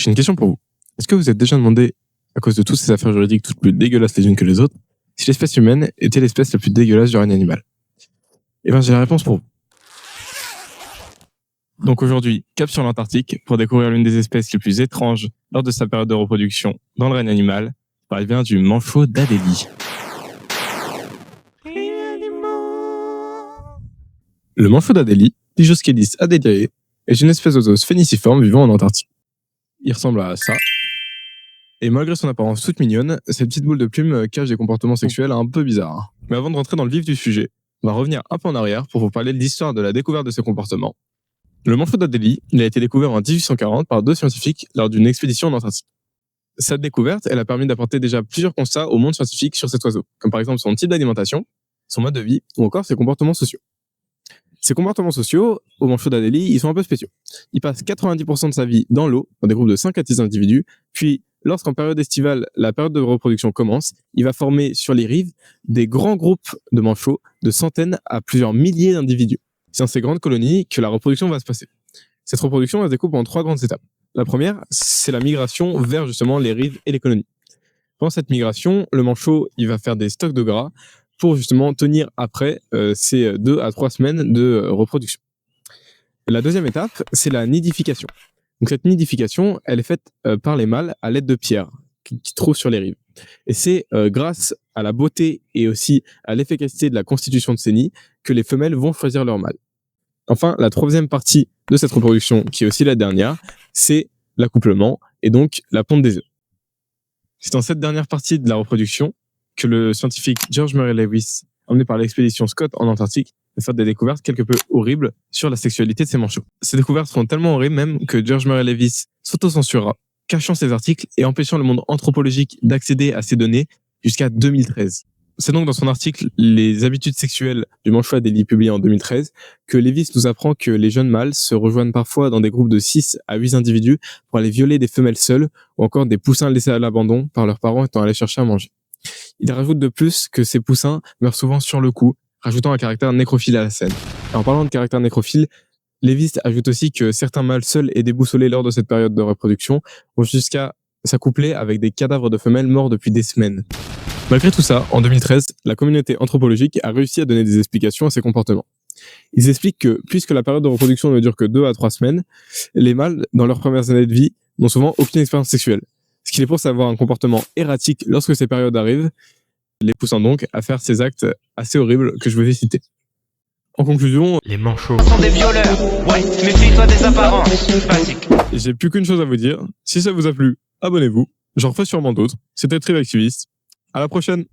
J'ai une question pour vous. Est-ce que vous êtes déjà demandé, à cause de toutes ces affaires juridiques toutes plus dégueulasses les unes que les autres, si l'espèce humaine était l'espèce la plus dégueulasse du règne animal? Eh bien, j'ai la réponse pour vous. Donc aujourd'hui, cap sur l'Antarctique pour découvrir l'une des espèces les plus étranges lors de sa période de reproduction dans le règne animal. Je parle bien du manchot d'Adélie. Le manchot d'Adélie, Pygoscelis adeliae, est une espèce d'oiseau sphéniciforme vivant en Antarctique. Il ressemble à ça. Et malgré son apparence toute mignonne, cette petite boule de plume cache des comportements sexuels un peu bizarres. Mais avant de rentrer dans le vif du sujet, on va revenir un peu en arrière pour vous parler de l'histoire de la découverte de ces comportements. Le manchot d'Adélie, il a été découvert en 1840 par 2 scientifiques lors d'une expédition en Antarctique. Cette découverte, elle a permis d'apporter déjà plusieurs constats au monde scientifique sur cet oiseau, comme par exemple son type d'alimentation, son mode de vie ou encore ses comportements sociaux. Ces comportements sociaux, au manchot d'Adélie, ils sont un peu spéciaux. Il passe 90% de sa vie dans l'eau, dans des groupes de 5 à 10 individus, puis lorsqu'en période estivale, la période de reproduction commence, il va former sur les rives des grands groupes de manchots de centaines à plusieurs milliers d'individus. C'est dans ces grandes colonies que la reproduction va se passer. Cette reproduction va se découper en 3 grandes étapes. La première, c'est la migration vers justement les rives et les colonies. Pendant cette migration, le manchot, il va faire des stocks de gras pour justement tenir après ces 2 à 3 semaines de reproduction. La deuxième étape, c'est la nidification. Donc cette nidification, elle est faite par les mâles à l'aide de pierres qu'ils trouvent sur les rives. Et c'est grâce à la beauté et aussi à l'efficacité de la constitution de ces nids que les femelles vont choisir leur mâle. Enfin, la troisième partie de cette reproduction, qui est aussi la dernière, c'est l'accouplement et donc la ponte des œufs. C'est dans cette dernière partie de la reproduction que le scientifique George Murray Lewis, emmené par l'expédition Scott en Antarctique, va faire des découvertes quelque peu horribles sur la sexualité de ces manchots. Ces découvertes seront tellement horribles même que George Murray Lewis s'autocensurera, cachant ses articles et empêchant le monde anthropologique d'accéder à ces données jusqu'à 2013. C'est donc dans son article « Les habitudes sexuelles du manchot d'Adélie » publié en 2013 que Lewis nous apprend que les jeunes mâles se rejoignent parfois dans des groupes de 6 à 8 individus pour aller violer des femelles seules ou encore des poussins laissés à l'abandon par leurs parents étant allés chercher à manger. Il rajoute de plus que ces poussins meurent souvent sur le coup, rajoutant un caractère nécrophile à la scène. Et en parlant de caractère nécrophile, Lewis ajoute aussi que certains mâles seuls et déboussolés lors de cette période de reproduction vont jusqu'à s'accoupler avec des cadavres de femelles morts depuis des semaines. Malgré tout ça, en 2013, la communauté anthropologique a réussi à donner des explications à ces comportements. Ils expliquent que, puisque la période de reproduction ne dure que 2 à 3 semaines, les mâles, dans leurs premières années de vie, n'ont souvent aucune expérience sexuelle. Ce qui les pousse à avoir un comportement erratique lorsque ces périodes arrivent, les poussant donc à faire ces actes assez horribles que je vais citer. En conclusion, les manchots sont des violeurs. Ouais, méfie-toi des apparences. Basique. J'ai plus qu'une chose à vous dire. Si ça vous a plu, abonnez-vous. J'en refais sûrement d'autres. C'était Trivaxiviste. À la prochaine.